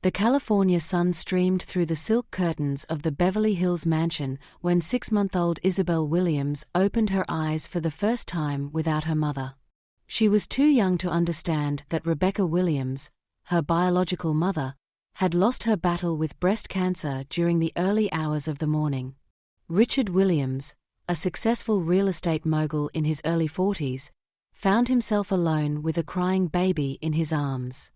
The California sun streamed through the silk curtains of the Beverly Hills mansion when 6-month-old Isabel Williams opened her eyes for the first time without her mother. She was too young to understand that Rebecca Williams, her biological mother, had lost her battle with breast cancer during the early hours of the morning. Richard Williams, a successful real estate mogul in his early 40s, found himself alone with a crying baby in his arms.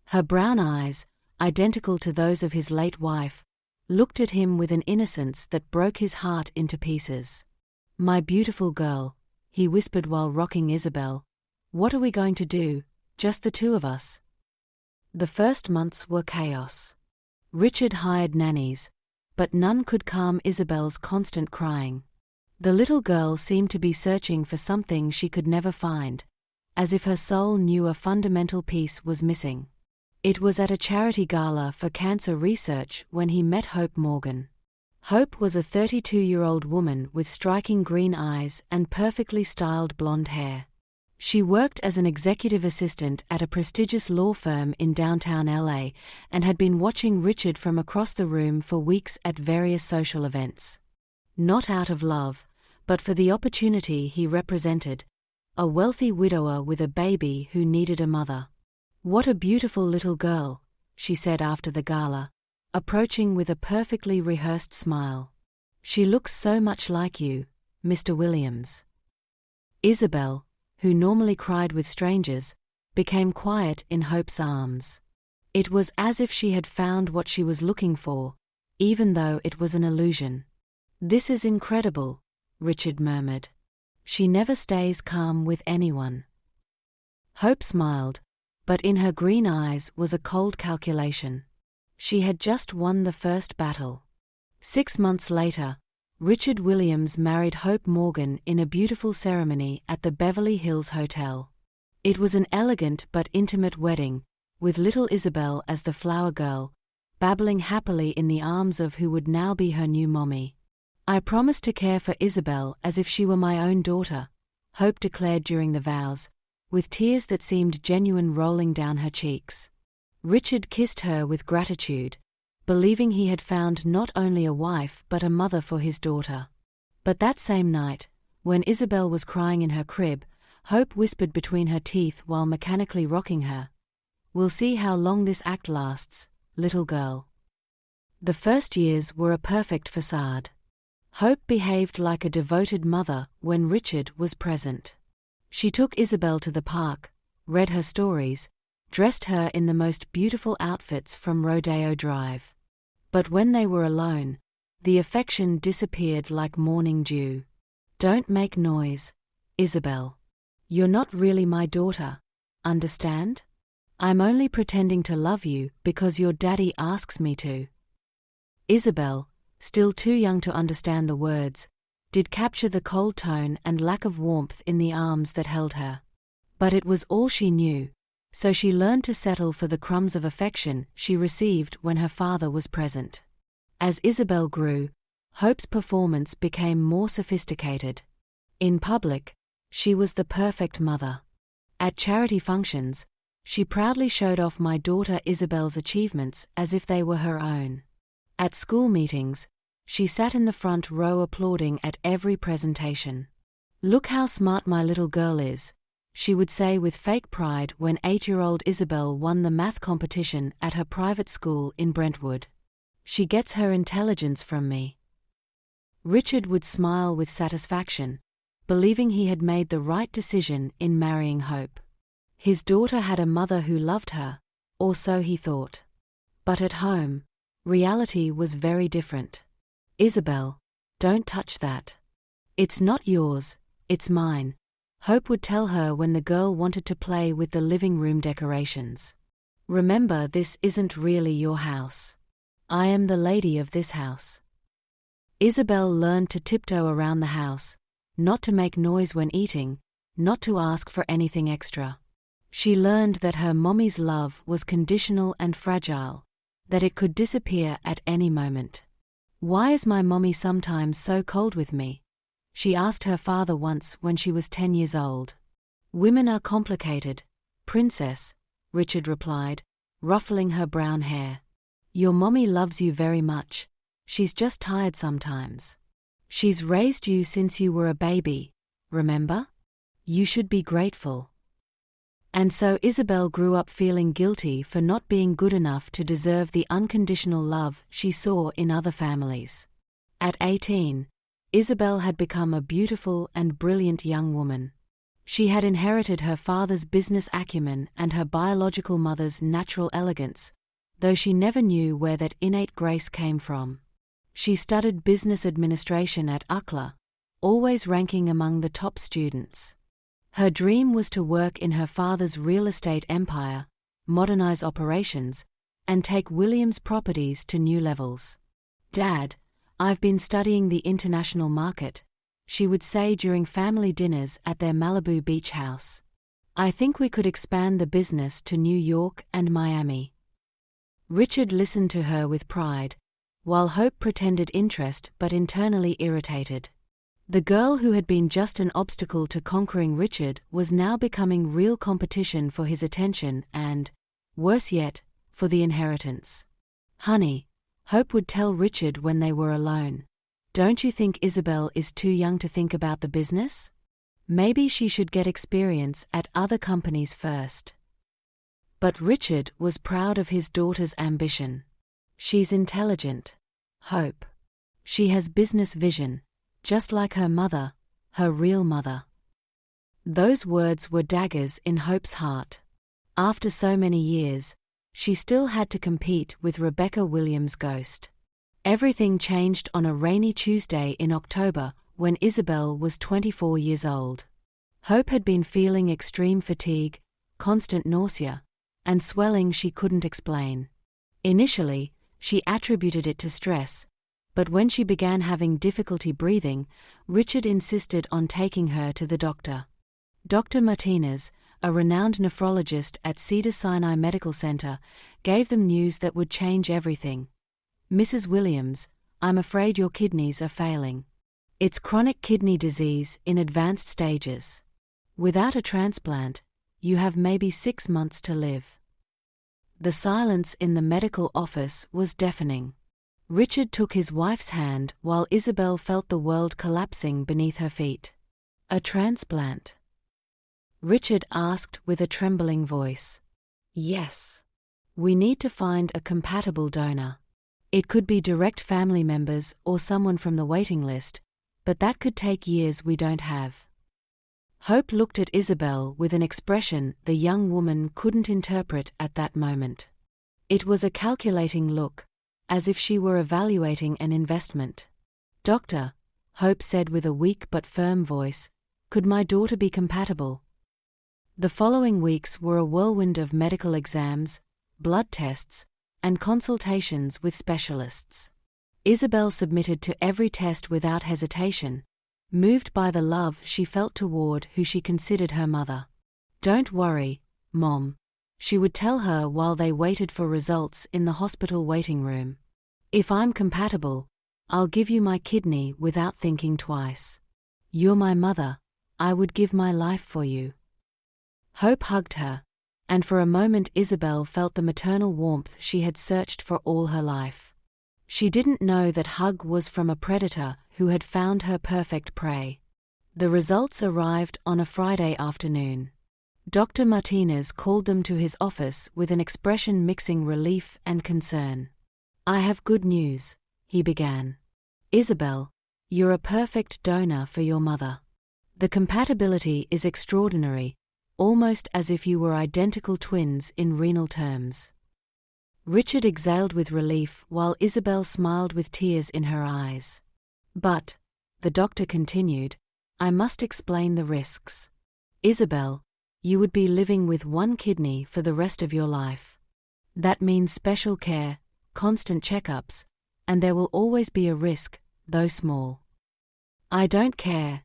Her brown eyes, identical to those of his late wife, looked at him with an innocence that broke his heart into pieces. "My beautiful girl," he whispered while rocking Isabel, "what are we going to do, just the two of us?" The first months were chaos. Richard hired nannies, but none could calm Isabel's constant crying. The little girl seemed to be searching for something she could never find, as if her soul knew a fundamental piece was missing. It was at a charity gala for cancer research when he met Hope Morgan. Hope was a 32-year-old woman with striking green eyes and perfectly styled blonde hair. She worked as an executive assistant at a prestigious law firm in downtown LA and had been watching Richard from across the room for weeks at various social events. Not out of love, but for the opportunity he represented, a wealthy widower with a baby who needed a mother. "What a beautiful little girl," she said after the gala, approaching with a perfectly rehearsed smile. "She looks so much like you, Mr. Williams." Isabel, who normally cried with strangers, became quiet in Hope's arms. It was as if she had found what she was looking for, even though it was an illusion. "This is incredible," Richard murmured. "She never stays calm with anyone." Hope smiled, but in her green eyes was a cold calculation. She had just won the first battle. 6 months later, Richard Williams married Hope Morgan in a beautiful ceremony at the Beverly Hills Hotel. It was an elegant but intimate wedding, with little Isabel as the flower girl, babbling happily in the arms of who would now be her new mommy. "I promised to care for Isabel as if she were my own daughter," Hope declared during the vows, with tears that seemed genuine rolling down her cheeks. Richard kissed her with gratitude, believing he had found not only a wife but a mother for his daughter. But that same night, when Isabel was crying in her crib, Hope whispered between her teeth while mechanically rocking her, "We'll see how long this act lasts, little girl." The first years were a perfect facade. Hope behaved like a devoted mother when Richard was present. She took Isabel to the park, read her stories, dressed her in the most beautiful outfits from Rodeo Drive. But when they were alone, the affection disappeared like morning dew. "Don't make noise, Isabel. You're not really my daughter, understand? I'm only pretending to love you because your daddy asks me to." Isabel, still too young to understand the words, did capture the cold tone and lack of warmth in the arms that held her. But it was all she knew, so she learned to settle for the crumbs of affection she received when her father was present. As Isabel grew, Hope's performance became more sophisticated. In public, she was the perfect mother. At charity functions, she proudly showed off my daughter Isabel's achievements as if they were her own. At school meetings, she sat in the front row applauding at every presentation. "Look how smart my little girl is," she would say with fake pride when 8-year-old Isabel won the math competition at her private school in Brentwood. "She gets her intelligence from me." Richard would smile with satisfaction, believing he had made the right decision in marrying Hope. His daughter had a mother who loved her, or so he thought. But at home, reality was very different. "Isabel, don't touch that. It's not yours, it's mine," Hope would tell her when the girl wanted to play with the living room decorations. "Remember, this isn't really your house. I am the lady of this house." Isabel learned to tiptoe around the house, not to make noise when eating, not to ask for anything extra. She learned that her mommy's love was conditional and fragile, that it could disappear at any moment. "Why is my mommy sometimes so cold with me?" she asked her father once when she was 10 years old. "Women are complicated, princess," Richard replied, ruffling her brown hair. Your mommy loves you very much. She's just tired sometimes. She's raised you since you were a baby, remember? You should be grateful." And so Isabel grew up feeling guilty for not being good enough to deserve the unconditional love she saw in other families. At 18, Isabel had become a beautiful and brilliant young woman. She had inherited her father's business acumen and her biological mother's natural elegance, though she never knew where that innate grace came from. She studied business administration at UCLA, always ranking among the top students. Her dream was to work in her father's real estate empire, modernize operations, and take Williams Properties to new levels. "Dad, I've been studying the international market," she would say during family dinners at their Malibu beach house. "I think we could expand the business to New York and Miami." Richard listened to her with pride, while Hope pretended interest but internally irritated. The girl who had been just an obstacle to conquering Richard was now becoming real competition for his attention and, worse yet, for the inheritance. "Honey," Hope would tell Richard when they were alone, "don't you think Isabel is too young to think about the business? Maybe she should get experience at other companies first." But Richard was proud of his daughter's ambition. "She's intelligent, Hope. She has business vision, just like her mother, her real mother." Those words were daggers in Hope's heart. After so many years, she still had to compete with Rebecca Williams' ghost. Everything changed on a rainy Tuesday in October when Isabel was 24 years old. Hope had been feeling extreme fatigue, constant nausea, and swelling she couldn't explain. Initially, she attributed it to stress, but when she began having difficulty breathing, Richard insisted on taking her to the doctor. Dr. Martinez, a renowned nephrologist at Cedars-Sinai Medical Center, gave them news that would change everything. "Mrs. Williams, I'm afraid your kidneys are failing. It's chronic kidney disease in advanced stages. Without a transplant, you have maybe 6 months to live." The silence in the medical office was deafening. Richard took his wife's hand while Isabel felt the world collapsing beneath her feet. "A transplant?" Richard asked with a trembling voice. "Yes. We need to find a compatible donor. It could be direct family members or someone from the waiting list, but that could take years we don't have." Hope looked at Isabel with an expression the young woman couldn't interpret at that moment. It was a calculating look, as if she were evaluating an investment. "Doctor," Hope said with a weak but firm voice, "could my daughter be compatible?" The following weeks were a whirlwind of medical exams, blood tests, and consultations with specialists. Isabel submitted to every test without hesitation, moved by the love she felt toward who she considered her mother. "Don't worry, Mom," she would tell her while they waited for results in the hospital waiting room. "If I'm compatible, I'll give you my kidney without thinking twice. You're my mother, I would give my life for you." Hope hugged her, and for a moment Isabel felt the maternal warmth she had searched for all her life. She didn't know that hug was from a predator who had found her perfect prey. The results arrived on a Friday afternoon. Dr. Martinez called them to his office with an expression mixing relief and concern. "I have good news," he began. "Isabel, you're a perfect donor for your mother. The compatibility is extraordinary, almost as if you were identical twins in renal terms." Richard exhaled with relief while Isabel smiled with tears in her eyes. "But," the doctor continued, "I must explain the risks. Isabel, you would be living with one kidney for the rest of your life. That means special care, constant checkups, and there will always be a risk, though small." "I don't care,"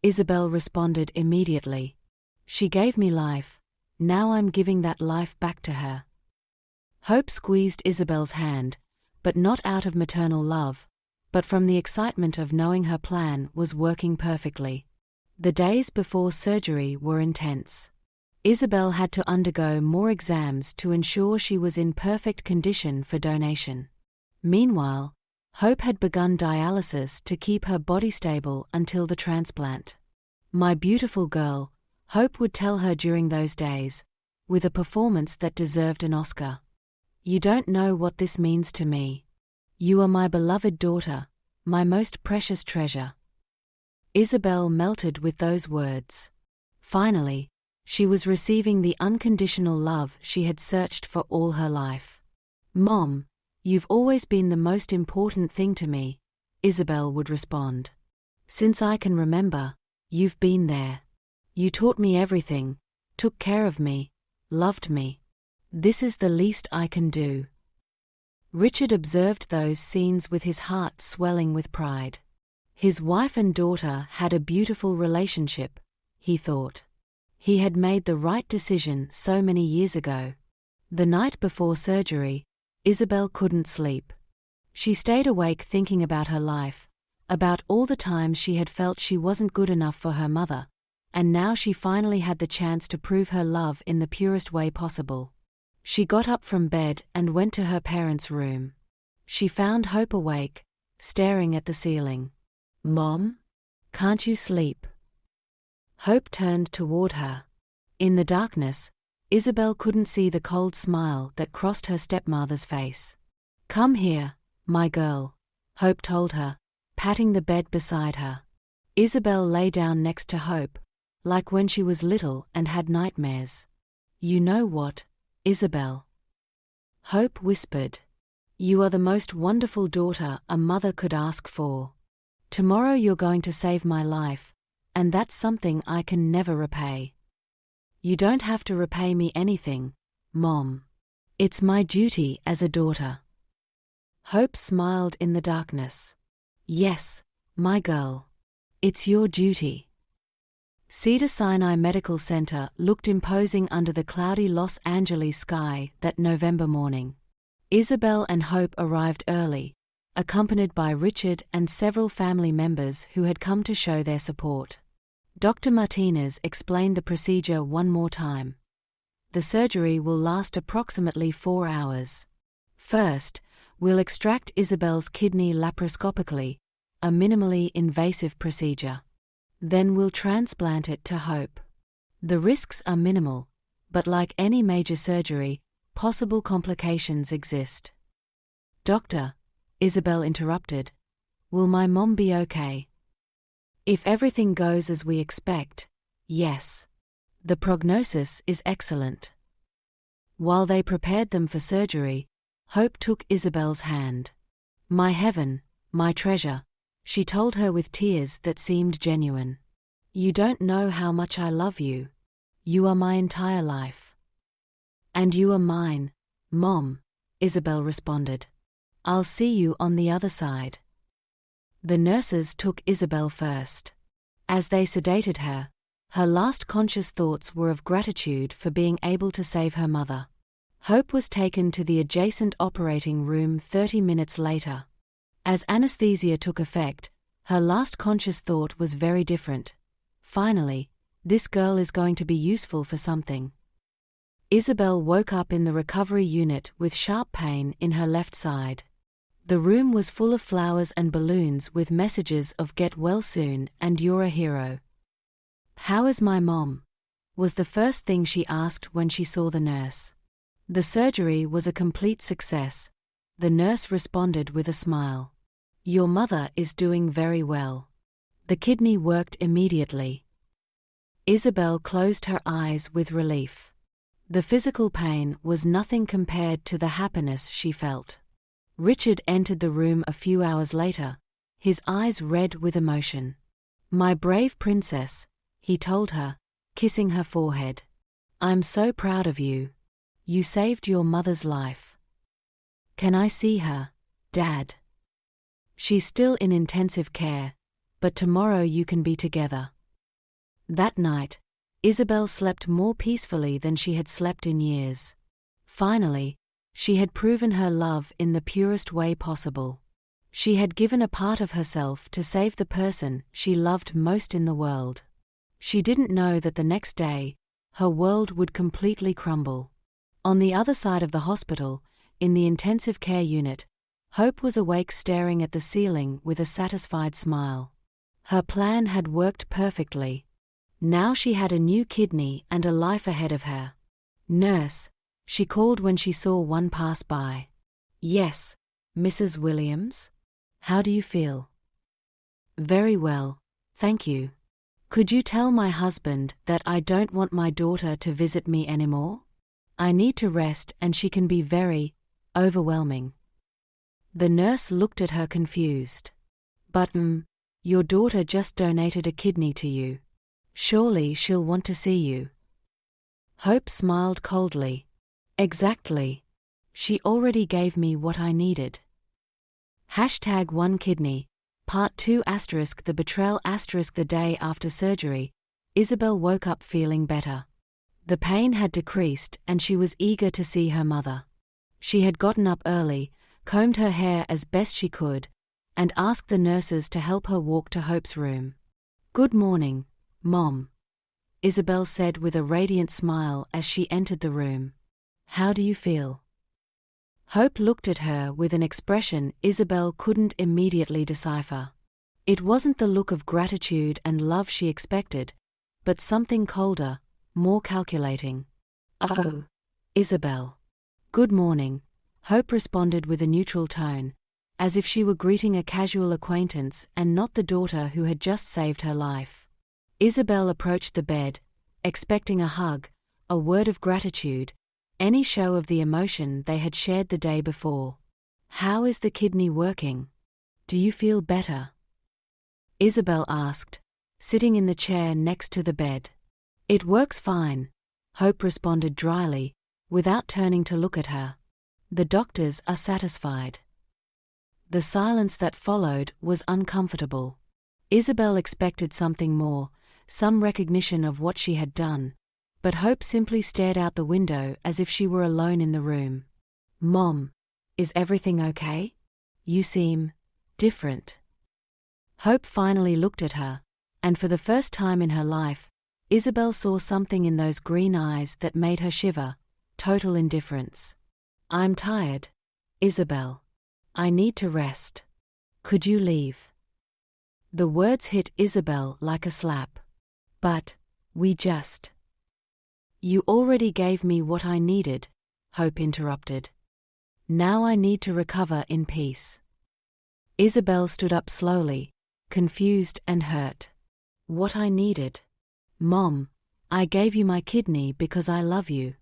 Isabel responded immediately. "She gave me life, now I'm giving that life back to her." Hope squeezed Isabel's hand, but not out of maternal love, but from the excitement of knowing her plan was working perfectly. The days before surgery were intense. Isabel had to undergo more exams to ensure she was in perfect condition for donation. Meanwhile, Hope had begun dialysis to keep her body stable until the transplant. "My beautiful girl," Hope would tell her during those days, with a performance that deserved an Oscar. "You don't know what this means to me. You are my beloved daughter, my most precious treasure." Isabel melted with those words. Finally, she was receiving the unconditional love she had searched for all her life. "Mom, you've always been the most important thing to me," Isabel would respond. "Since I can remember, you've been there. You taught me everything, took care of me, loved me. This is the least I can do." Richard observed those scenes with his heart swelling with pride. His wife and daughter had a beautiful relationship, he thought. He had made the right decision so many years ago. The night before surgery, Isabel couldn't sleep. She stayed awake thinking about her life, about all the times she had felt she wasn't good enough for her mother, and now she finally had the chance to prove her love in the purest way possible. She got up from bed and went to her parents' room. She found Hope awake, staring at the ceiling. "Mom? Can't you sleep?" Hope turned toward her. In the darkness, Isabel couldn't see the cold smile that crossed her stepmother's face. "Come here, my girl," Hope told her, patting the bed beside her. Isabel lay down next to Hope, like when she was little and had nightmares. "You know what, Isabel?" Hope whispered. "You are the most wonderful daughter a mother could ask for. Tomorrow you're going to save my life, and that's something I can never repay." "You don't have to repay me anything, Mom. It's my duty as a daughter." Hope smiled in the darkness. "Yes, my girl. It's your duty." Cedars-Sinai Medical Center looked imposing under the cloudy Los Angeles sky that November morning. Isabel and Hope arrived early, accompanied by Richard and several family members who had come to show their support. Dr. Martinez explained the procedure one more time. "The surgery will last approximately 4 hours. First, we'll extract Isabel's kidney laparoscopically, a minimally invasive procedure. Then we'll transplant it to Hope. The risks are minimal, but like any major surgery, possible complications exist." "Doctor," Isabel interrupted, "will my mom be okay?" "If everything goes as we expect, yes. The prognosis is excellent." While they prepared them for surgery, Hope took Isabel's hand. "My heaven, my treasure," she told her with tears that seemed genuine. "You don't know how much I love you. You are my entire life." "And you are mine, Mom," Isabel responded. "I'll see you on the other side." The nurses took Isabel first. As they sedated her, her last conscious thoughts were of gratitude for being able to save her mother. Hope was taken to the adjacent operating room 30 minutes later. As anesthesia took effect, her last conscious thought was very different. Finally, this girl is going to be useful for something. Isabel woke up in the recovery unit with sharp pain in her left side. The room was full of flowers and balloons with messages of "Get well soon" and "You're a hero." "How is my mom?" was the first thing she asked when she saw the nurse. "The surgery was a complete success," the nurse responded with a smile. "Your mother is doing very well. The kidney worked immediately." Isabel closed her eyes with relief. The physical pain was nothing compared to the happiness she felt. Richard entered the room a few hours later, his eyes red with emotion. "My brave princess," he told her, kissing her forehead. "I'm so proud of you. You saved your mother's life." "Can I see her, Dad?" "She's still in intensive care, but tomorrow you can be together." That night, Isabel slept more peacefully than she had slept in years. Finally, she had proven her love in the purest way possible. She had given a part of herself to save the person she loved most in the world. She didn't know that the next day, her world would completely crumble. On the other side of the hospital, in the intensive care unit, Hope was awake staring at the ceiling with a satisfied smile. Her plan had worked perfectly. Now she had a new kidney and a life ahead of her. "Nurse," she called when she saw one pass by. "Yes, Mrs. Williams? How do you feel?" "Very well, thank you. Could you tell my husband that I don't want my daughter to visit me anymore? I need to rest and she can be very overwhelming." The nurse looked at her confused. "But your daughter just donated a kidney to you. Surely she'll want to see you." Hope smiled coldly. "Exactly. She already gave me what I needed." #1 Kidney, Part 2 * The Betrayal * The day after surgery, Isabel woke up feeling better. The pain had decreased and she was eager to see her mother. She had gotten up early, combed her hair as best she could, and asked the nurses to help her walk to Hope's room. "Good morning, Mom," Isabel said with a radiant smile as she entered the room. "How do you feel?" Hope looked at her with an expression Isabel couldn't immediately decipher. It wasn't the look of gratitude and love she expected, but something colder, more calculating. "Oh, Isabel. Good morning," Hope responded with a neutral tone, as if she were greeting a casual acquaintance and not the daughter who had just saved her life. Isabel approached the bed, expecting a hug, a word of gratitude, any show of the emotion they had shared the day before. "How is the kidney working? Do you feel better?" Isabel asked, sitting in the chair next to the bed. "It works fine," Hope responded dryly, without turning to look at her. "The doctors are satisfied." The silence that followed was uncomfortable. Isabel expected something more, some recognition of what she had done, but Hope simply stared out the window as if she were alone in the room. "Mom, is everything okay? You seem different." Hope finally looked at her, and for the first time in her life, Isabel saw something in those green eyes that made her shiver, total indifference. "I'm tired, Isabel. I need to rest. Could you leave?" The words hit Isabel like a slap. "But we just—" "You already gave me what I needed," Hope interrupted. "Now I need to recover in peace." Isabel stood up slowly, confused and hurt. "What I needed? Mom, I gave you my kidney because I love you."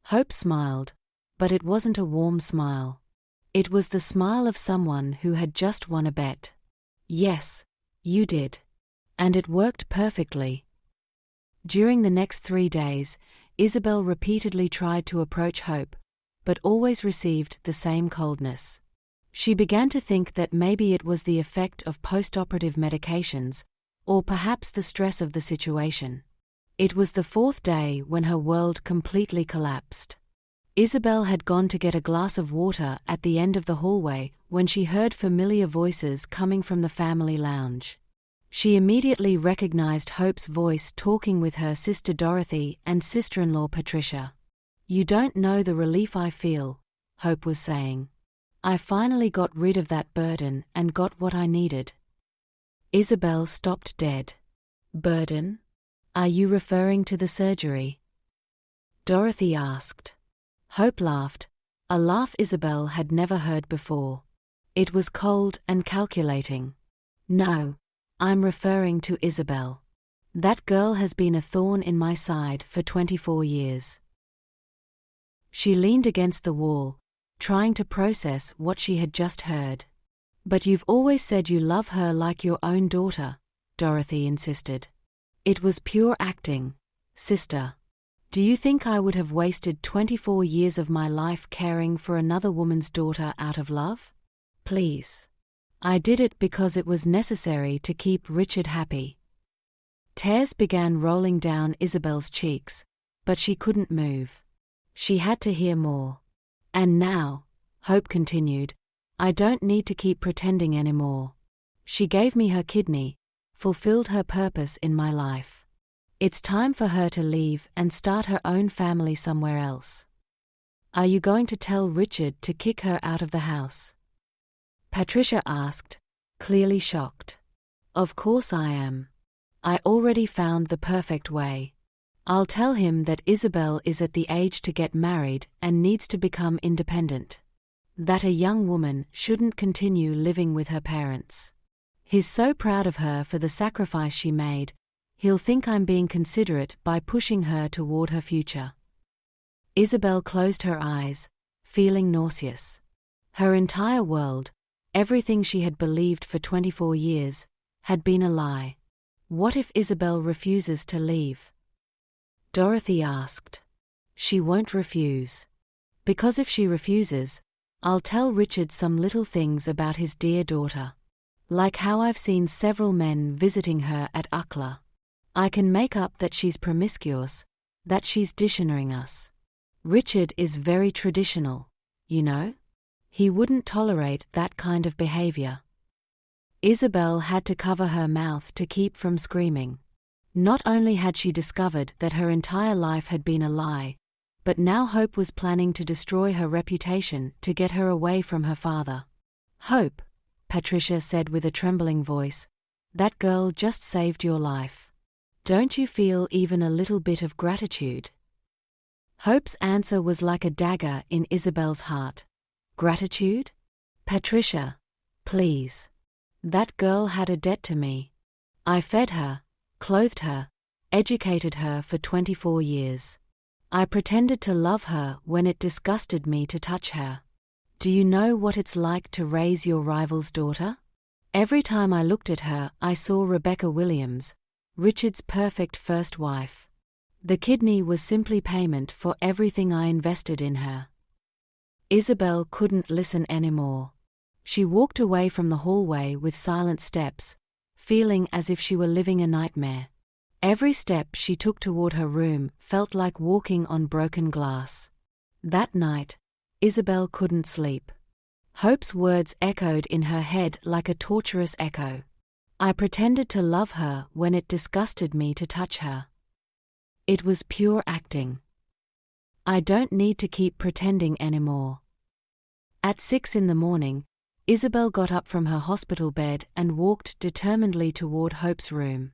Hope smiled, but it wasn't a warm smile. It was the smile of someone who had just won a bet. "Yes, you did. And it worked perfectly." During the next 3 days, Isabel repeatedly tried to approach Hope, but always received the same coldness. She began to think that maybe it was the effect of post-operative medications, or perhaps the stress of the situation. It was the 4th day when her world completely collapsed. Isabel had gone to get a glass of water at the end of the hallway when she heard familiar voices coming from the family lounge. She immediately recognized Hope's voice talking with her sister Dorothy and sister-in-law Patricia. "You don't know the relief I feel," Hope was saying. "I finally got rid of that burden and got what I needed." Isabel stopped dead. "Burden? Are you referring to the surgery?" Dorothy asked. Hope laughed, a laugh Isabel had never heard before. It was cold and calculating. "No, I'm referring to Isabel. That girl has been a thorn in my side for 24 years." She leaned against the wall, trying to process what she had just heard. "But you've always said you love her like your own daughter," Dorothy insisted. "It was pure acting, sister. Do you think I would have wasted 24 years of my life caring for another woman's daughter out of love? Please. I did it because it was necessary to keep Richard happy." Tears began rolling down Isabel's cheeks, but she couldn't move. She had to hear more. "And now," Hope continued, "I don't need to keep pretending anymore. She gave me her kidney, fulfilled her purpose in my life." It's time for her to leave and start her own family somewhere else. Are you going to tell Richard to kick her out of the house? Patricia asked, clearly shocked. Of course I am. I already found the perfect way. I'll tell him that Isabel is at the age to get married and needs to become independent. That a young woman shouldn't continue living with her parents. He's so proud of her for the sacrifice she made, he'll think I'm being considerate by pushing her toward her future. Isabel closed her eyes, feeling nauseous. Her entire world, everything she had believed for 24 years, had been a lie. What if Isabel refuses to leave? Dorothy asked. She won't refuse. Because if she refuses, I'll tell Richard some little things about his dear daughter. Like how I've seen several men visiting her at Ukla. I can make up that she's promiscuous, that she's dishonouring us. Richard is very traditional, you know? He wouldn't tolerate that kind of behaviour. Isabel had to cover her mouth to keep from screaming. Not only had she discovered that her entire life had been a lie, but now Hope was planning to destroy her reputation to get her away from her father. Hope, Patricia said with a trembling voice, that girl just saved your life. Don't you feel even a little bit of gratitude? Hope's answer was like a dagger in Isabel's heart. Gratitude? Patricia, please. That girl had a debt to me. I fed her, clothed her, educated her for 24 years. I pretended to love her when it disgusted me to touch her. Do you know what it's like to raise your rival's daughter? Every time I looked at her, I saw Rebecca Williams, Richard's perfect first wife. The kidney was simply payment for everything I invested in her. Isabel couldn't listen anymore. She walked away from the hallway with silent steps, feeling as if she were living a nightmare. Every step she took toward her room felt like walking on broken glass. That night, Isabel couldn't sleep. Hope's words echoed in her head like a torturous echo. I pretended to love her when it disgusted me to touch her. It was pure acting. I don't need to keep pretending anymore. At 6 in the morning, Isabel got up from her hospital bed and walked determinedly toward Hope's room.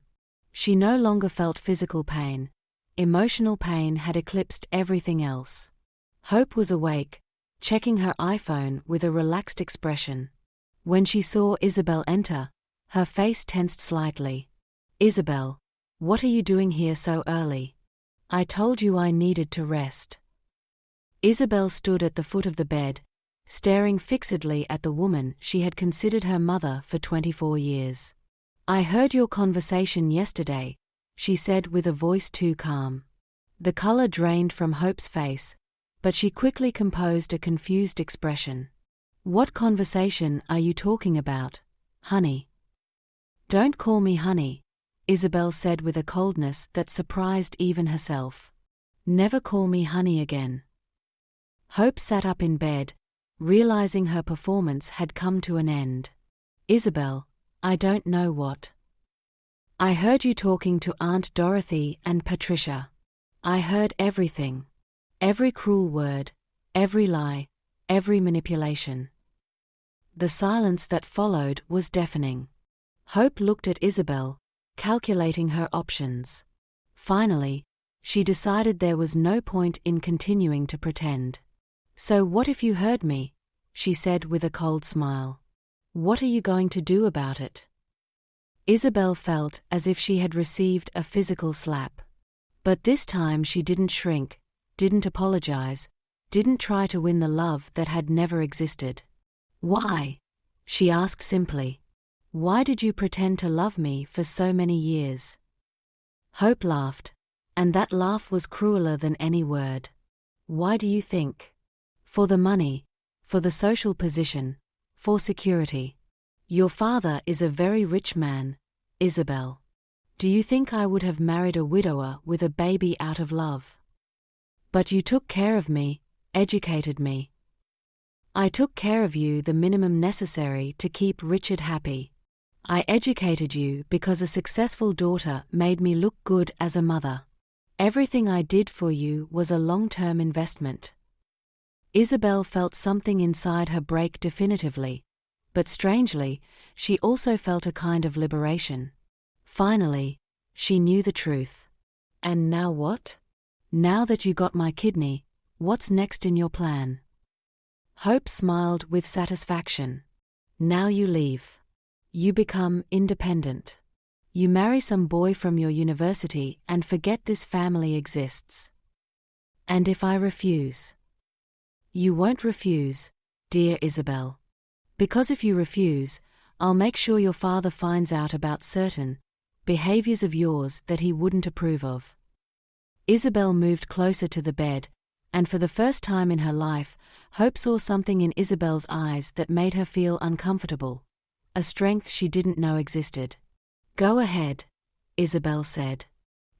She no longer felt physical pain. Emotional pain had eclipsed everything else. Hope was awake, checking her iPhone with a relaxed expression. When she saw Isabel enter, her face tensed slightly. Isabel, what are you doing here so early? I told you I needed to rest. Isabel stood at the foot of the bed, staring fixedly at the woman she had considered her mother for 24 years. I heard your conversation yesterday, she said with a voice too calm. The color drained from Hope's face, but she quickly composed a confused expression. What conversation are you talking about, honey? Don't call me honey, Isabel said with a coldness that surprised even herself. Never call me honey again. Hope sat up in bed, realizing her performance had come to an end. Isabel, I don't know what. I heard you talking to Aunt Dorothy and Patricia. I heard everything. Every cruel word, every lie, every manipulation. The silence that followed was deafening. Hope looked at Isabel, calculating her options. Finally, she decided there was no point in continuing to pretend. So what if you heard me? She said with a cold smile. What are you going to do about it? Isabel felt as if she had received a physical slap. But this time she didn't shrink, didn't apologize, didn't try to win the love that had never existed. Why? She asked simply. Why did you pretend to love me for so many years? Hope laughed, and that laugh was crueler than any word. Why do you think? For the money, for the social position, for security. Your father is a very rich man, Isabel. Do you think I would have married a widower with a baby out of love? But you took care of me, educated me. I took care of you the minimum necessary to keep Richard happy. I educated you because a successful daughter made me look good as a mother. Everything I did for you was a long-term investment. Isabel felt something inside her break definitively, but strangely, she also felt a kind of liberation. Finally, she knew the truth. And now what? Now that you got my kidney, what's next in your plan? Hope smiled with satisfaction. Now you leave. You become independent. You marry some boy from your university and forget this family exists. And if I refuse? You won't refuse, dear Isabel. Because if you refuse, I'll make sure your father finds out about certain behaviors of yours that he wouldn't approve of. Isabel moved closer to the bed, and for the first time in her life, Hope saw something in Isabel's eyes that made her feel uncomfortable, a strength she didn't know existed. Go ahead, Isabel said.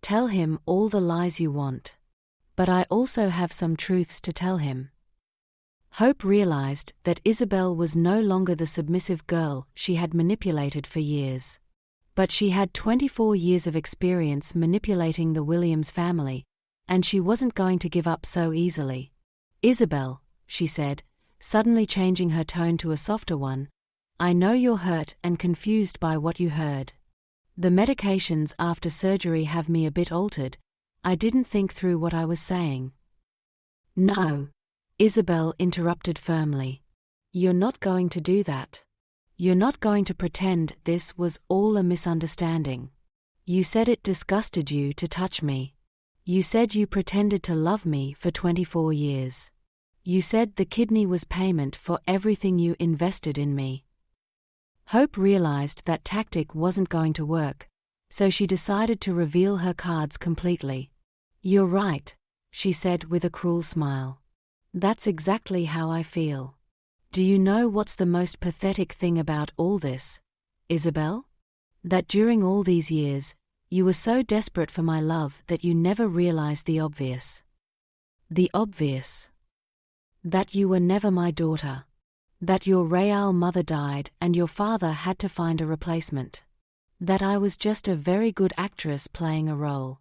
Tell him all the lies you want. But I also have some truths to tell him. Hope realized that Isabel was no longer the submissive girl she had manipulated for years. But she had 24 years of experience manipulating the Williams family, and she wasn't going to give up so easily. Isabel, she said, suddenly changing her tone to a softer one, I know you're hurt and confused by what you heard. The medications after surgery have me a bit altered. I didn't think through what I was saying. No, Isabel interrupted firmly. You're not going to do that. You're not going to pretend this was all a misunderstanding. You said it disgusted you to touch me. You said you pretended to love me for 24 years. You said the kidney was payment for everything you invested in me. Hope realized that tactic wasn't going to work, so she decided to reveal her cards completely. You're right, she said with a cruel smile. That's exactly how I feel. Do you know what's the most pathetic thing about all this, Isabel? That during all these years, you were so desperate for my love that you never realized the obvious. The obvious. That you were never my daughter. That your real mother died and your father had to find a replacement. That I was just a very good actress playing a role.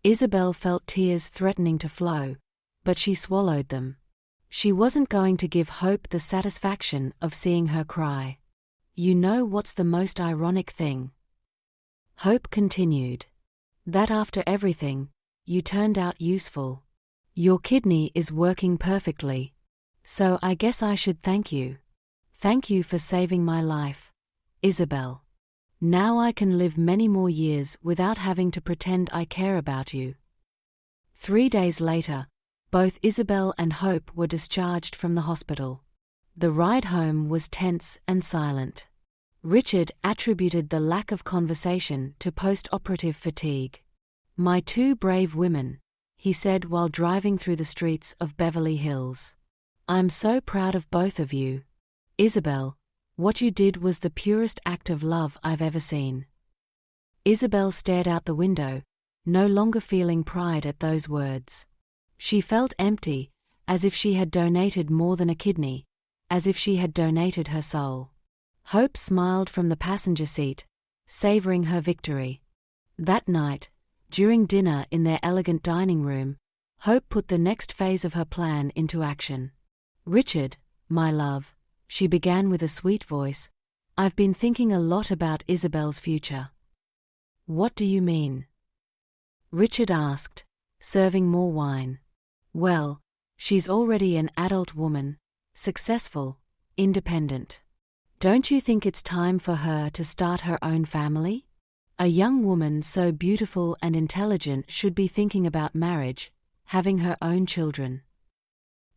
Isabel felt tears threatening to flow, but she swallowed them. She wasn't going to give Hope the satisfaction of seeing her cry. You know what's the most ironic thing? Hope continued. That after everything, you turned out useful. Your kidney is working perfectly. So I guess I should thank you. Thank you for saving my life, Isabel. Now I can live many more years without having to pretend I care about you. 3 days later, both Isabel and Hope were discharged from the hospital. The ride home was tense and silent. Richard attributed the lack of conversation to post-operative fatigue. My two brave women, he said while driving through the streets of Beverly Hills. I'm so proud of both of you. Isabel, what you did was the purest act of love I've ever seen. Isabel stared out the window, no longer feeling pride at those words. She felt empty, as if she had donated more than a kidney, as if she had donated her soul. Hope smiled from the passenger seat, savoring her victory. That night, during dinner in their elegant dining room, Hope put the next phase of her plan into action. Richard, my love, she began with a sweet voice, I've been thinking a lot about Isabel's future. What do you mean? Richard asked, serving more wine. Well, she's already an adult woman, successful, independent. Don't you think it's time for her to start her own family? A young woman so beautiful and intelligent should be thinking about marriage, having her own children.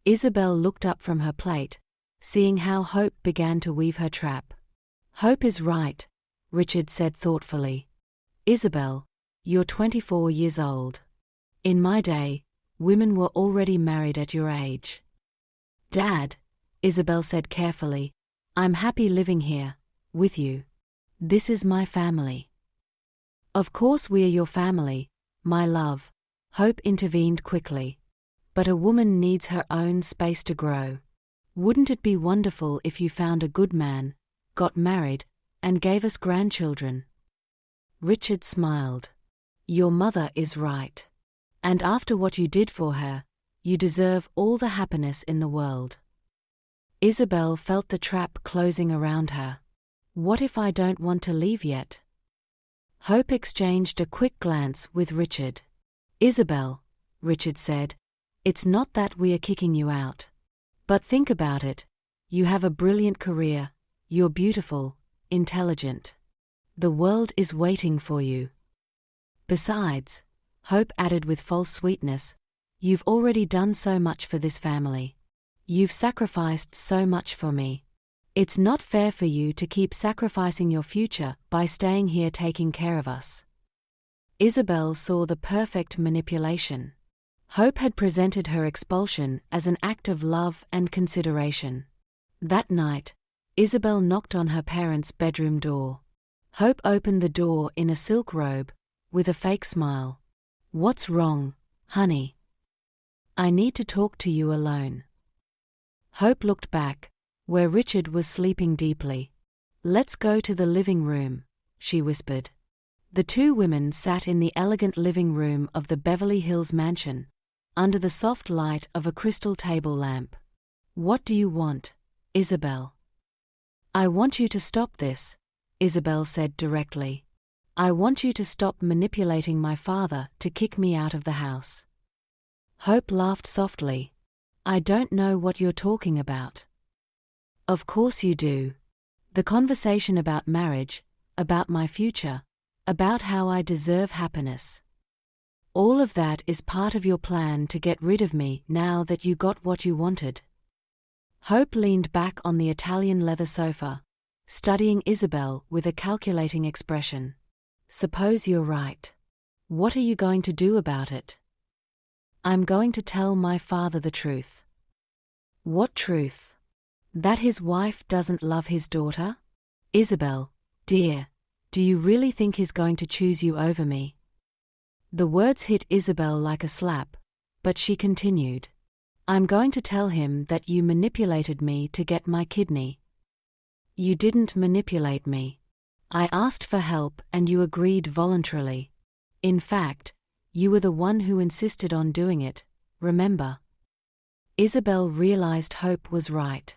Isabel looked up from her plate, seeing how Hope began to weave her trap. Hope is right, Richard said thoughtfully. Isabel, you're 24 years old. In my day, women were already married at your age. Dad, Isabel said carefully, I'm happy living here, with you. This is my family. Of course we're your family, my love, Hope intervened quickly. But a woman needs her own space to grow. Wouldn't it be wonderful if you found a good man, got married, and gave us grandchildren." Richard smiled. "Your mother is right. And after what you did for her, you deserve all the happiness in the world." Isabel felt the trap closing around her. What if I don't want to leave yet? Hope exchanged a quick glance with Richard. "Isabel," Richard said, "it's not that we are kicking you out. But think about it. You have a brilliant career, you're beautiful, intelligent. The world is waiting for you. Besides," Hope added with false sweetness, "you've already done so much for this family. You've sacrificed so much for me. It's not fair for you to keep sacrificing your future by staying here taking care of us." Isabel saw the perfect manipulation. Hope had presented her expulsion as an act of love and consideration. That night, Isabel knocked on her parents' bedroom door. Hope opened the door in a silk robe, with a fake smile. "What's wrong, honey?" "I need to talk to you alone." Hope looked back, where Richard was sleeping deeply. "Let's go to the living room," she whispered. The two women sat in the elegant living room of the Beverly Hills mansion, under the soft light of a crystal table lamp. "What do you want, Isabel?" "I want you to stop this," Isabel said directly. "I want you to stop manipulating my father to kick me out of the house." Hope laughed softly. "I don't know what you're talking about." "Of course you do. The conversation about marriage, about my future, about how I deserve happiness. All of that is part of your plan to get rid of me now that you got what you wanted." Hope leaned back on the Italian leather sofa, studying Isabel with a calculating expression. "Suppose you're right. What are you going to do about it?" "I'm going to tell my father the truth." "What truth?" "That his wife doesn't love his daughter?" "Isabel, dear, do you really think he's going to choose you over me?" The words hit Isabel like a slap, but she continued. "I'm going to tell him that you manipulated me to get my kidney." "You didn't manipulate me. I asked for help and you agreed voluntarily. In fact, you were the one who insisted on doing it, remember?" Isabel realized Hope was right.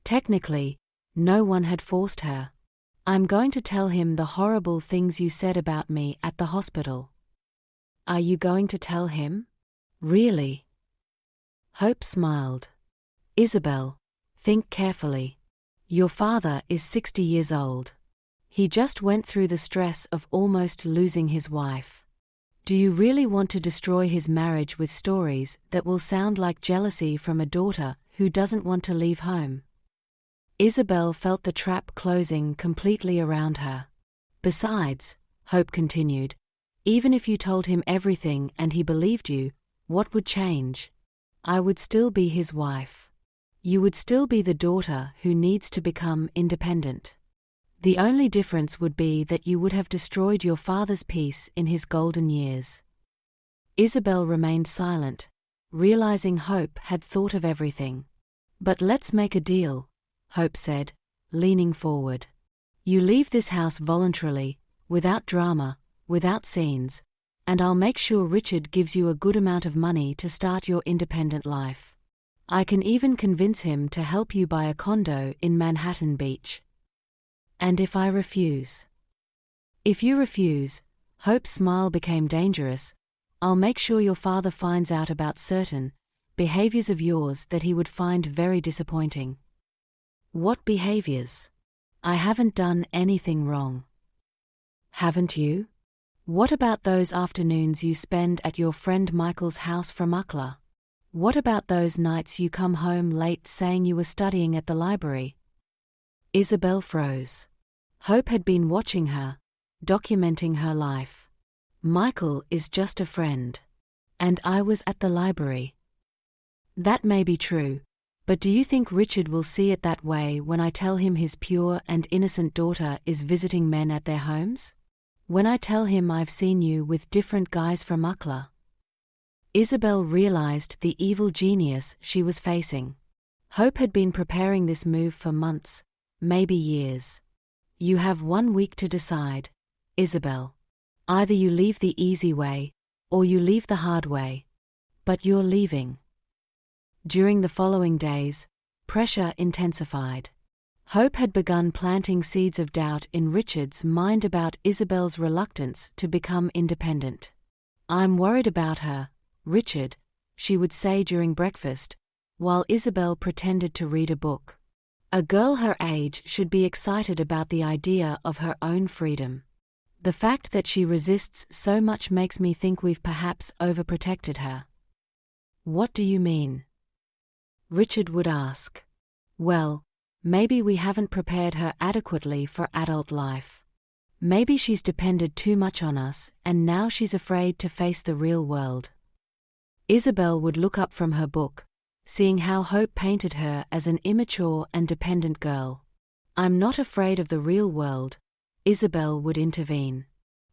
Technically, no one had forced her. "I'm going to tell him the horrible things you said about me at the hospital." "Are you going to tell him? Really?" Hope smiled. "Isabel, think carefully. Your father is 60 years old. He just went through the stress of almost losing his wife. Do you really want to destroy his marriage with stories that will sound like jealousy from a daughter who doesn't want to leave home?" Isabel felt the trap closing completely around her. "Besides," Hope continued, "even if you told him everything and he believed you, what would change? I would still be his wife. You would still be the daughter who needs to become independent. The only difference would be that you would have destroyed your father's peace in his golden years." Isabel remained silent, realizing Hope had thought of everything. "But let's make a deal," Hope said, leaning forward. "You leave this house voluntarily, without drama, without scenes, and I'll make sure Richard gives you a good amount of money to start your independent life. I can even convince him to help you buy a condo in Manhattan Beach." "And if I refuse?" "If you refuse," Hope's smile became dangerous, "I'll make sure your father finds out about certain behaviors of yours that he would find very disappointing." "What behaviors? I haven't done anything wrong." "Haven't you? What about those afternoons you spend at your friend Michael's house from Ukla? What about those nights you come home late saying you were studying at the library?" Isabel froze. Hope had been watching her, documenting her life. "Michael is just a friend. And I was at the library." "That may be true, but do you think Richard will see it that way when I tell him his pure and innocent daughter is visiting men at their homes? When I tell him I've seen you with different guys from Ukla?" Isabel realized the evil genius she was facing. Hope had been preparing this move for months, maybe years. You have 1 week to decide, Isabel. Either you leave the easy way, or you leave the hard way. But you're leaving. During the following days, pressure intensified. Hope had begun planting seeds of doubt in Richard's mind about Isabel's reluctance to become independent. "I'm worried about her, Richard," she would say during breakfast, while Isabel pretended to read a book. A girl her age should be excited about the idea of her own freedom. "The fact that she resists so much makes me think we've perhaps overprotected her." "What do you mean?" Richard would ask. "Well, maybe we haven't prepared her adequately for adult life. Maybe she's depended too much on us and now she's afraid to face the real world." Isabel would look up from her book, seeing how Hope painted her as an immature and dependent girl. "I'm not afraid of the real world," Isabel would intervene.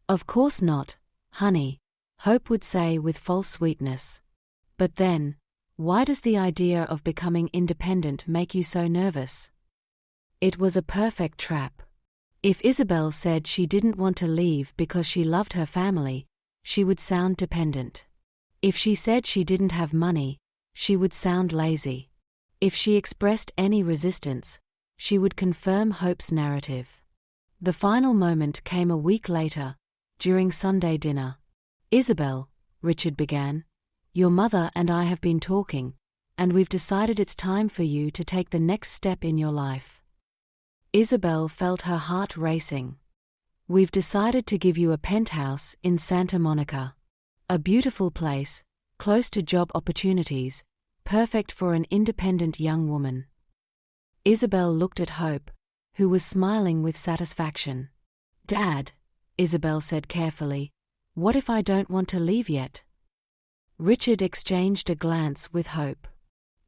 "Of course not, honey," Hope would say with false sweetness. "But then, why does the idea of becoming independent make you so nervous?" It was a perfect trap. If Isabel said she didn't want to leave because she loved her family, she would sound dependent. If she said she didn't have money, she would sound lazy. If she expressed any resistance, she would confirm Hope's narrative. The final moment came a week later, during Sunday dinner. "Isabel," Richard began, "your mother and I have been talking, and we've decided it's time for you to take the next step in your life." Isabel felt her heart racing. "We've decided to give you a penthouse in Santa Monica. A beautiful place, close to job opportunities, perfect for an independent young woman." Isabel looked at Hope, who was smiling with satisfaction. "Dad," Isabel said carefully, "what if I don't want to leave yet?" Richard exchanged a glance with Hope.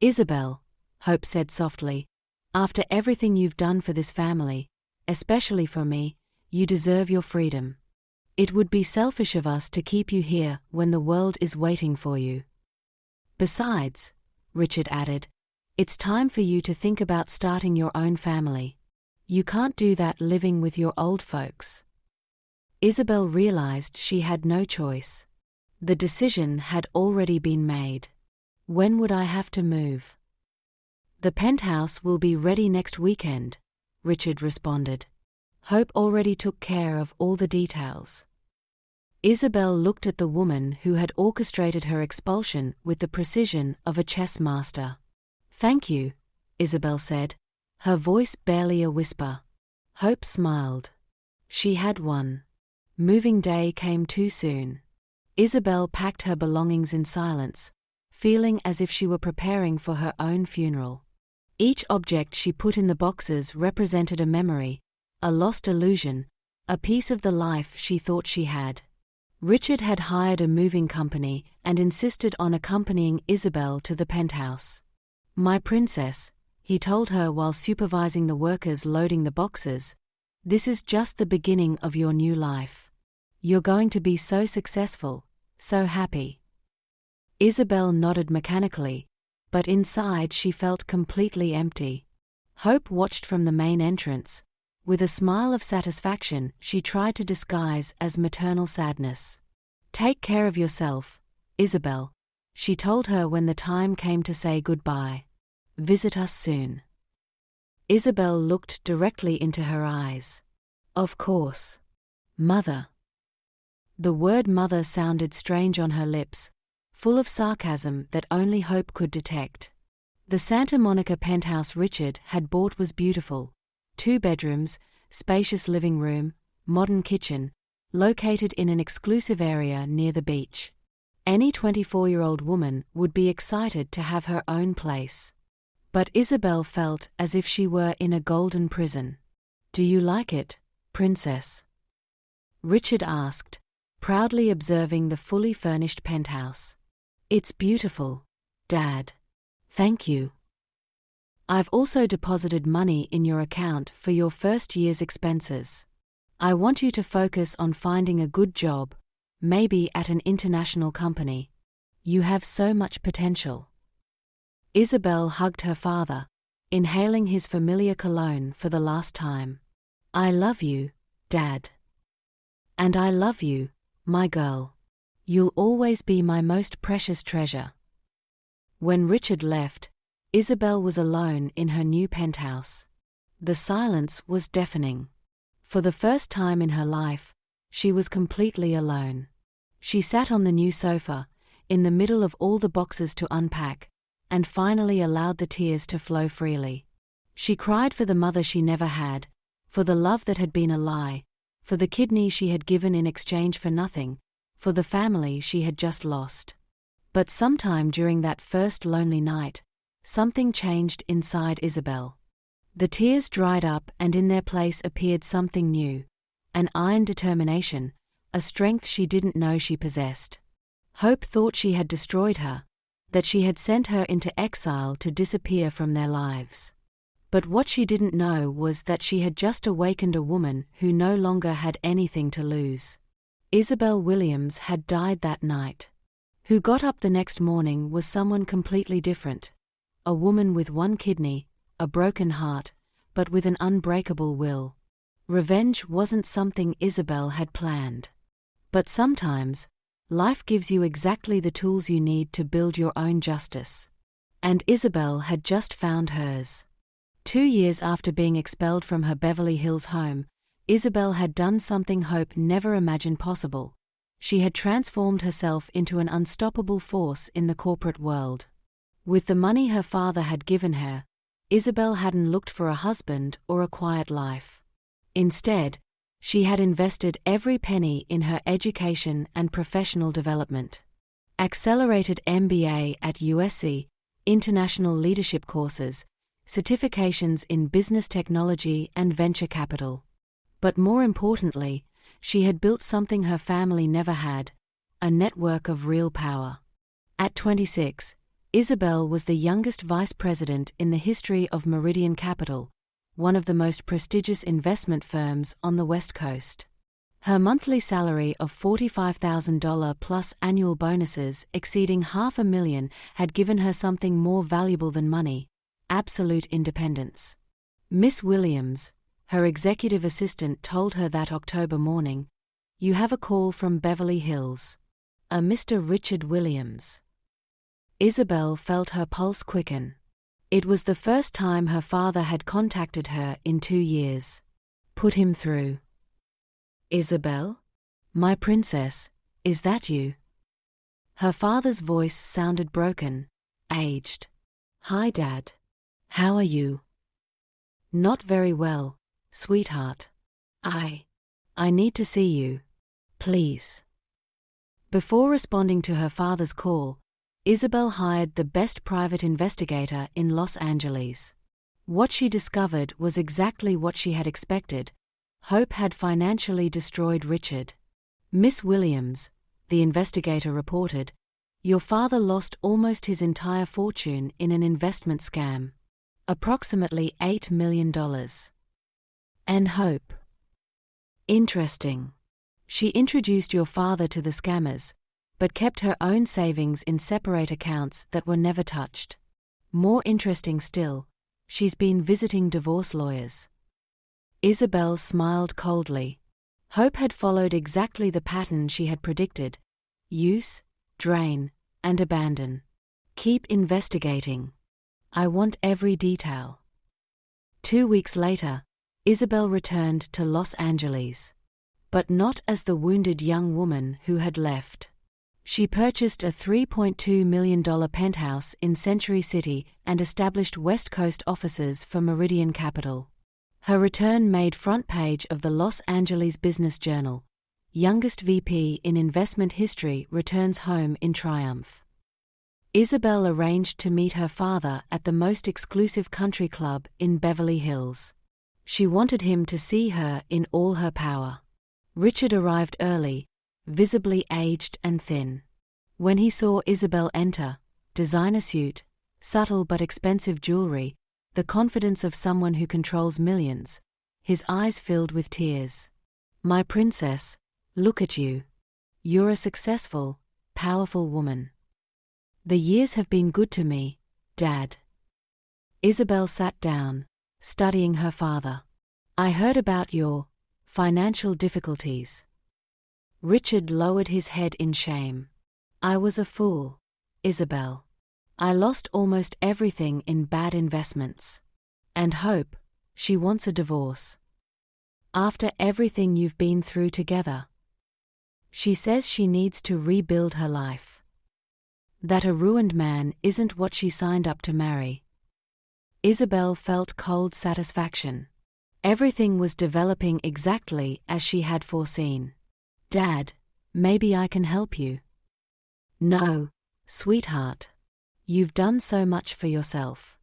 "Isabel," Hope said softly, "after everything you've done for this family, especially for me, you deserve your freedom. It would be selfish of us to keep you here when the world is waiting for you. Besides," Richard added, "it's time for you to think about starting your own family. You can't do that living with your old folks." Isabel realized she had no choice. The decision had already been made. "When would I have to move?" "The penthouse will be ready next weekend," Richard responded. "Hope already took care of all the details." Isabel looked at the woman who had orchestrated her expulsion with the precision of a chess master. "Thank you," Isabel said, her voice barely a whisper. Hope smiled. She had won. Moving day came too soon. Isabel packed her belongings in silence, feeling as if she were preparing for her own funeral. Each object she put in the boxes represented a memory, a lost illusion, a piece of the life she thought she had. Richard had hired a moving company and insisted on accompanying Isabel to the penthouse. "My princess," he told her while supervising the workers loading the boxes, "this is just the beginning of your new life. You're going to be so successful, so happy." Isabel nodded mechanically, but inside she felt completely empty. Hope watched from the main entrance. With a smile of satisfaction she tried to disguise as maternal sadness. "Take care of yourself, Isabel," she told her when the time came to say goodbye. "Visit us soon." Isabel looked directly into her eyes. "Of course. Mother." The word mother sounded strange on her lips, full of sarcasm that only Hope could detect. The Santa Monica penthouse Richard had bought was beautiful. 2 bedrooms, spacious living room, modern kitchen, located in an exclusive area near the beach. Any 24-year-old woman would be excited to have her own place. But Isabel felt as if she were in a golden prison. "Do you like it, princess?" Richard asked, proudly observing the fully furnished penthouse. "It's beautiful, Dad. Thank you. I've also deposited money in your account for your first year's expenses. I want you to focus on finding a good job, maybe at an international company. You have so much potential." Isabel hugged her father, inhaling his familiar cologne for the last time. I love you, Dad. And I love you, my girl. You'll always be my most precious treasure. When Richard left, Isabel was alone in her new penthouse. The silence was deafening. For the first time in her life, she was completely alone. She sat on the new sofa, in the middle of all the boxes to unpack, and finally allowed the tears to flow freely. She cried for the mother she never had, for the love that had been a lie, for the kidney she had given in exchange for nothing, for the family she had just lost. But sometime during that first lonely night, something changed inside Isabel. The tears dried up and in their place appeared something new, an iron determination, a strength she didn't know she possessed. Hope thought she had destroyed her, that she had sent her into exile to disappear from their lives. But what she didn't know was that she had just awakened a woman who no longer had anything to lose. Isabel Williams had died that night. Who got up the next morning was someone completely different. A woman with one kidney, a broken heart, but with an unbreakable will. Revenge wasn't something Isabel had planned. But sometimes, life gives you exactly the tools you need to build your own justice. And Isabel had just found hers. 2 years after being expelled from her Beverly Hills home, Isabel had done something Hope never imagined possible. She had transformed herself into an unstoppable force in the corporate world. With the money her father had given her, Isabel hadn't looked for a husband or a quiet life. Instead, she had invested every penny in her education and professional development. Accelerated MBA at USC, international leadership courses, certifications in business technology and venture capital. But more importantly, she had built something her family never had, a network of real power. At 26, Isabel was the youngest vice president in the history of Meridian Capital, one of the most prestigious investment firms on the West Coast. Her monthly salary of $45,000 plus annual bonuses exceeding $500,000 had given her something more valuable than money: absolute independence. Miss Williams, her executive assistant, told her that October morning, "You have a call from Beverly Hills. A Mr. Richard Williams." Isabel felt her pulse quicken. It was the first time her father had contacted her in 2 years. "Put him through." "Isabel? My princess, is that you?" Her father's voice sounded broken, aged. "Hi, Dad. How are you?" "Not very well, sweetheart. I need to see you. Please." Before responding to her father's call, Isabel hired the best private investigator in Los Angeles. What she discovered was exactly what she had expected. Hope had financially destroyed Richard. "Miss Williams," the investigator reported, "your father lost almost his entire fortune in an investment scam. Approximately $8 million. And Hope. Interesting. She introduced your father to the scammers, but kept her own savings in separate accounts that were never touched. More interesting still, she's been visiting divorce lawyers." Isabel smiled coldly. Hope had followed exactly the pattern she had predicted: use, drain, and abandon. "Keep investigating. I want every detail." 2 weeks later, Isabel returned to Los Angeles. But not as the wounded young woman who had left. She purchased a $3.2 million penthouse in Century City and established West Coast offices for Meridian Capital. Her return made front page of the Los Angeles Business Journal. Youngest VP in investment history returns home in triumph. Isabel arranged to meet her father at the most exclusive country club in Beverly Hills. She wanted him to see her in all her power. Richard arrived early, visibly aged and thin. When he saw Isabel enter, designer suit, subtle but expensive jewelry, the confidence of someone who controls millions, his eyes filled with tears. "My princess, look at you. You're a successful, powerful woman." "The years have been good to me, Dad." Isabel sat down, studying her father. I heard about your financial difficulties. Richard lowered his head in shame. I was a fool, Isabel. I lost almost everything in bad investments. And Hope, she wants a divorce. After everything you've been through together. She says she needs to rebuild her life. That a ruined man isn't what she signed up to marry. Isabel felt cold satisfaction. Everything was developing exactly as she had foreseen. Dad, maybe I can help you. No, sweetheart. You've done so much for yourself.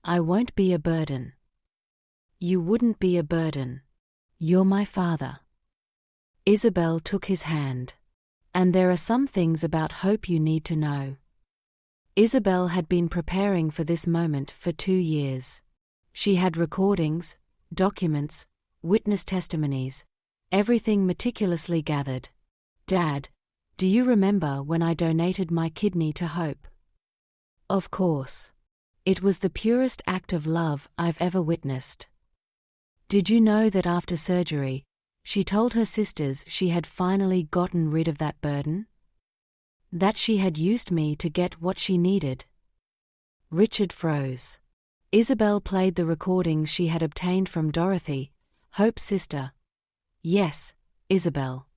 I won't be a burden. You wouldn't be a burden. You're my father. Isabel took his hand. And there are some things about Hope you need to know. Isabel had been preparing for this moment for 2 years. She had recordings, documents, witness testimonies, everything meticulously gathered. Dad, do you remember when I donated my kidney to Hope? Of course. It was the purest act of love I've ever witnessed. Did you know that after surgery, she told her sisters she had finally gotten rid of that burden? That she had used me to get what she needed? Richard froze. Isabel played the recordings she had obtained from Dorothy, Hope's sister. Yes, Isabel.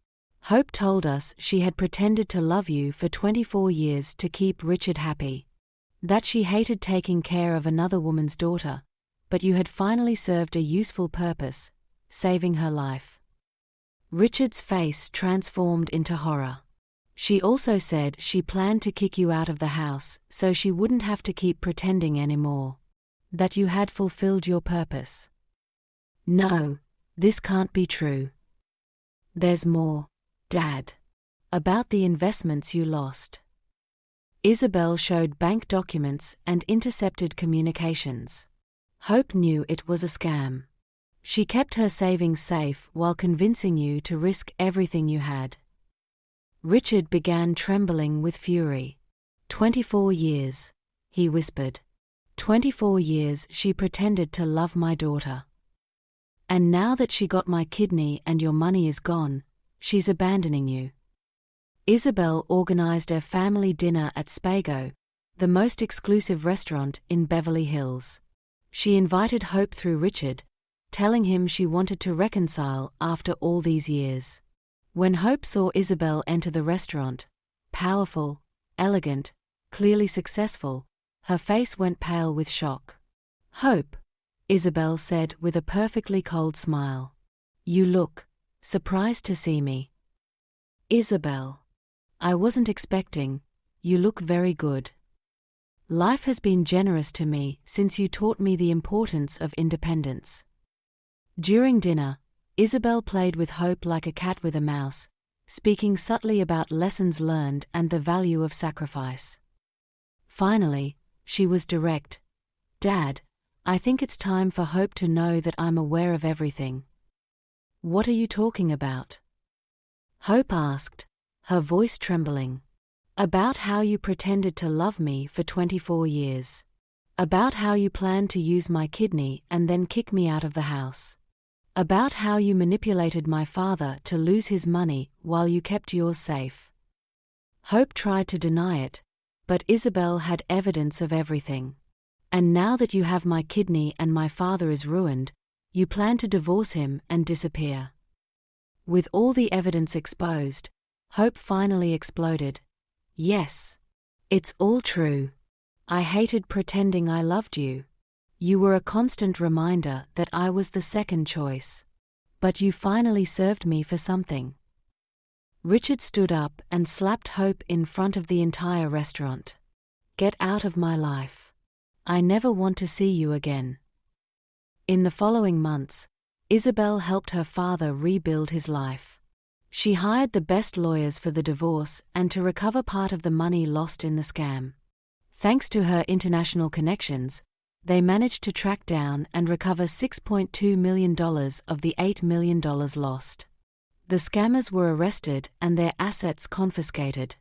Hope told us she had pretended to love you for 24 years to keep Richard happy. That she hated taking care of another woman's daughter, but you had finally served a useful purpose, saving her life. Richard's face transformed into horror. She also said she planned to kick you out of the house so she wouldn't have to keep pretending anymore. That you had fulfilled your purpose. No, this can't be true. There's more, Dad. About the investments you lost. Isabel showed bank documents and intercepted communications. Hope knew it was a scam. She kept her savings safe while convincing you to risk everything you had. Richard began trembling with fury. 24 years, he whispered. 24 years she pretended to love my daughter. And now that she got my kidney and your money is gone, she's abandoning you. Isabel organized a family dinner at Spago, the most exclusive restaurant in Beverly Hills. She invited Hope through Richard, telling him she wanted to reconcile after all these years. When Hope saw Isabel enter the restaurant, powerful, elegant, clearly successful, her face went pale with shock. Hope, Isabel said with a perfectly cold smile. You look surprised to see me. Isabel. I wasn't expecting. You look very good. Life has been generous to me since you taught me the importance of independence. During dinner, Isabel played with Hope like a cat with a mouse, speaking subtly about lessons learned and the value of sacrifice. Finally, she was direct. Dad, I think it's time for Hope to know that I'm aware of everything. What are you talking about? Hope asked, her voice trembling. About how you pretended to love me for 24 years. About how you planned to use my kidney and then kick me out of the house. About how you manipulated my father to lose his money while you kept yours safe. Hope tried to deny it, but Isabel had evidence of everything. And now that you have my kidney and my father is ruined, you plan to divorce him and disappear. With all the evidence exposed, Hope finally exploded. Yes. It's all true. I hated pretending I loved you. You were a constant reminder that I was the second choice. But you finally served me for something. Richard stood up and slapped Hope in front of the entire restaurant. Get out of my life. I never want to see you again. In the following months, Isabel helped her father rebuild his life. She hired the best lawyers for the divorce and to recover part of the money lost in the scam. Thanks to her international connections, they managed to track down and recover $6.2 million of the $8 million lost. The scammers were arrested and their assets confiscated.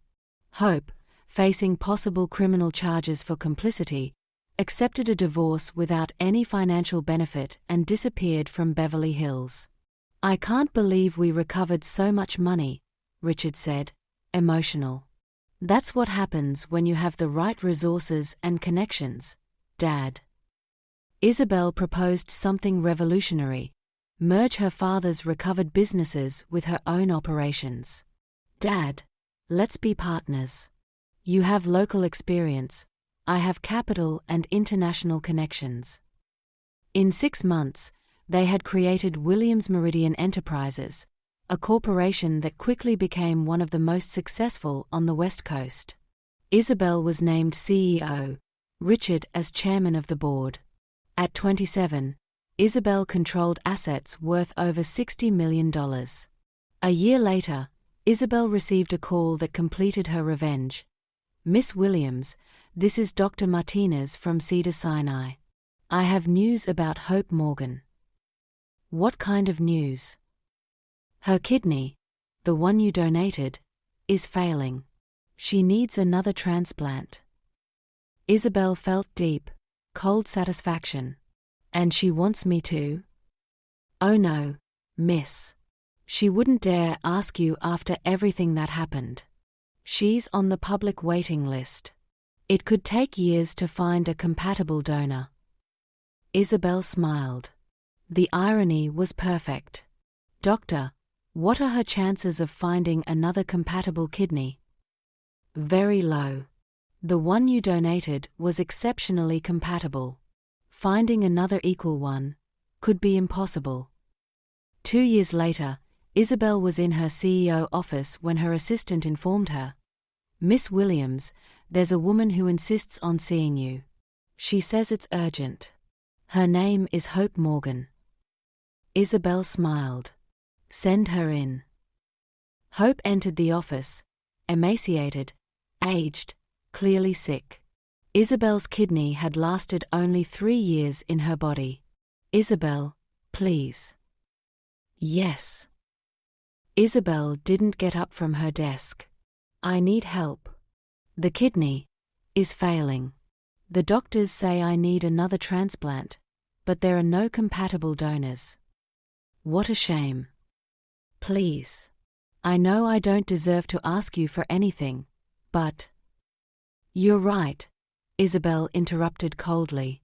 Hope, facing possible criminal charges for complicity, accepted a divorce without any financial benefit and disappeared from Beverly Hills. "I can't believe we recovered so much money," Richard said, emotional. "That's what happens when you have the right resources and connections, Dad." Isabel proposed something revolutionary: merge her father's recovered businesses with her own operations. "Dad, let's be partners. You have local experience, I have capital and international connections." In 6 months, they had created Williams Meridian Enterprises, a corporation that quickly became one of the most successful on the West Coast. Isabel was named CEO, Richard as chairman of the board. At 27, Isabel controlled assets worth over $60 million. A year later, Isabel received a call that completed her revenge. "Miss Williams, this is Dr. Martinez from Cedars-Sinai. I have news about Hope Morgan." "What kind of news?" "Her kidney, the one you donated, is failing. She needs another transplant." Isabel felt deep, cold satisfaction. "And she wants me to?" "Oh no, miss. She wouldn't dare ask you after everything that happened. She's on the public waiting list. It could take years to find a compatible donor." Isabel smiled. The irony was perfect. "Doctor, what are her chances of finding another compatible kidney?" "Very low. The one you donated was exceptionally compatible. Finding another equal one could be impossible." 2 years later, Isabel was in her CEO office when her assistant informed her, "Miss Williams, there's a woman who insists on seeing you. She says it's urgent. Her name is Hope Morgan." Isabel smiled. "Send her in." Hope entered the office, emaciated, aged, clearly sick. Isabel's kidney had lasted only 3 years in her body. "Isabel, please." "Yes." Isabel didn't get up from her desk. "I need help. The kidney is failing. The doctors say I need another transplant, but there are no compatible donors. What a shame. Please. I know I don't deserve to ask you for anything, but—" "You're right," Isabel interrupted coldly.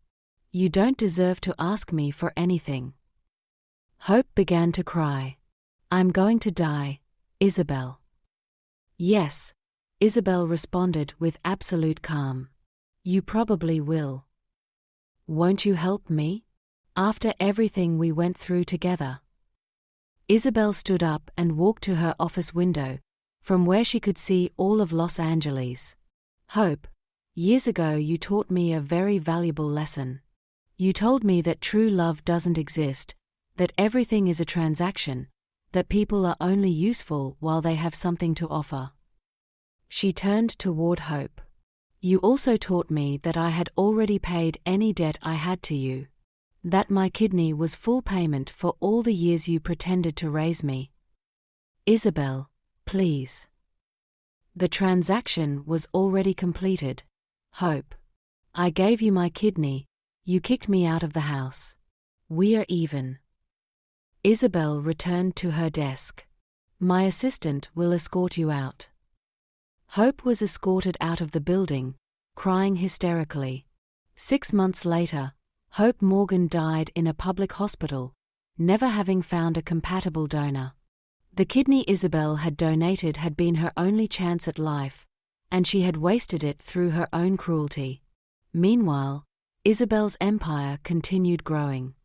"You don't deserve to ask me for anything." Hope began to cry. "I'm going to die, Isabel." "Yes," Isabel responded with absolute calm. "You probably will. Won't you help me? After everything we went through together?" Isabel stood up and walked to her office window, from where she could see all of Los Angeles. "Hope, years ago you taught me a very valuable lesson. You told me that true love doesn't exist, that everything is a transaction, that people are only useful while they have something to offer." She turned toward Hope. "You also taught me that I had already paid any debt I had to you. That my kidney was full payment for all the years you pretended to raise me. Isabel, please." "The transaction was already completed, Hope. I gave you my kidney, you kicked me out of the house. We are even." Isabel returned to her desk. "My assistant will escort you out." Hope was escorted out of the building, crying hysterically. 6 months later, Hope Morgan died in a public hospital, never having found a compatible donor. The kidney Isabel had donated had been her only chance at life, and she had wasted it through her own cruelty. Meanwhile, Isabel's empire continued growing.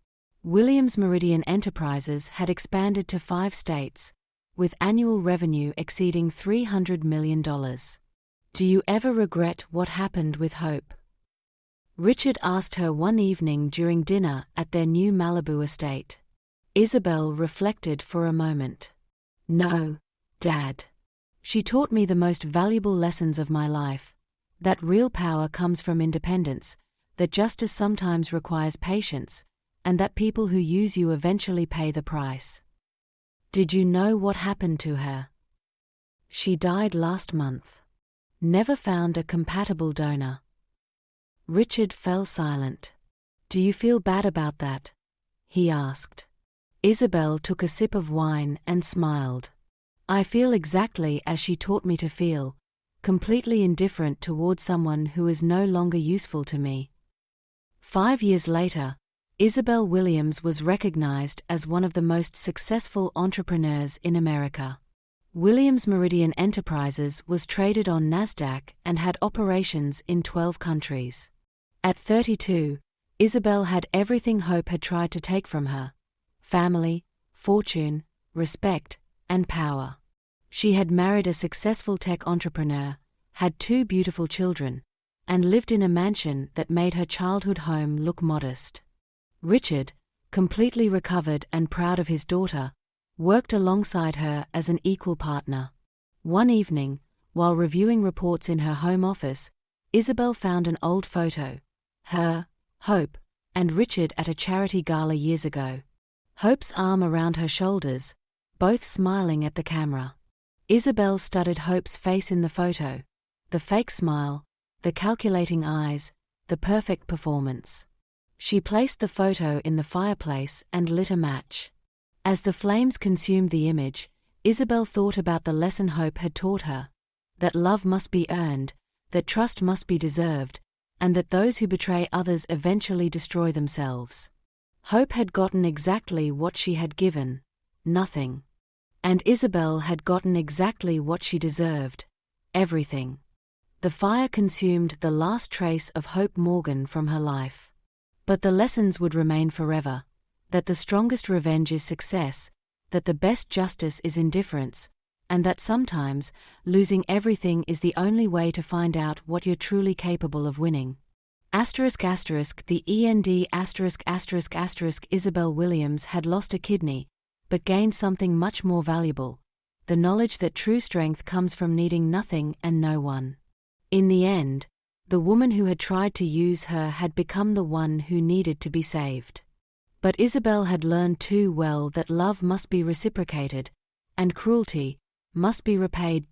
Williams Meridian Enterprises had expanded to 5 states, with annual revenue exceeding $300 million. "Do you ever regret what happened with Hope?" Richard asked her one evening during dinner at their new Malibu estate. Isabel reflected for a moment. "No, Dad. She taught me the most valuable lessons of my life, that real power comes from independence, that justice sometimes requires patience, and that people who use you eventually pay the price." "Did you know what happened to her?" "She died last month. Never found a compatible donor." Richard fell silent. "Do you feel bad about that?" he asked. Isabel took a sip of wine and smiled. "I feel exactly as she taught me to feel, completely indifferent toward someone who is no longer useful to me." 5 years later, Isabel Williams was recognized as one of the most successful entrepreneurs in America. Williams Meridian Enterprises was traded on NASDAQ and had operations in 12 countries. At 32, Isabel had everything Hope had tried to take from her: family, fortune, respect, and power. She had married a successful tech entrepreneur, had 2 beautiful children, and lived in a mansion that made her childhood home look modest. Richard, completely recovered and proud of his daughter, worked alongside her as an equal partner. One evening, while reviewing reports in her home office, Isabel found an old photo: her, Hope, and Richard at a charity gala years ago. Hope's arm around her shoulders, both smiling at the camera. Isabel studied Hope's face in the photo: the fake smile, the calculating eyes, the perfect performance. She placed the photo in the fireplace and lit a match. As the flames consumed the image, Isabel thought about the lesson Hope had taught her: that love must be earned, that trust must be deserved, and that those who betray others eventually destroy themselves. Hope had gotten exactly what she had given: nothing. And Isabel had gotten exactly what she deserved: everything. The fire consumed the last trace of Hope Morgan from her life. But the lessons would remain forever: that the strongest revenge is success, that the best justice is indifference, and that sometimes losing everything is the only way to find out what you're truly capable of winning. The END Isabel Williams had lost a kidney, but gained something much more valuable: the knowledge that true strength comes from needing nothing and no one. In the end, the woman who had tried to use her had become the one who needed to be saved. But Isabel had learned too well that love must be reciprocated, and cruelty must be repaid.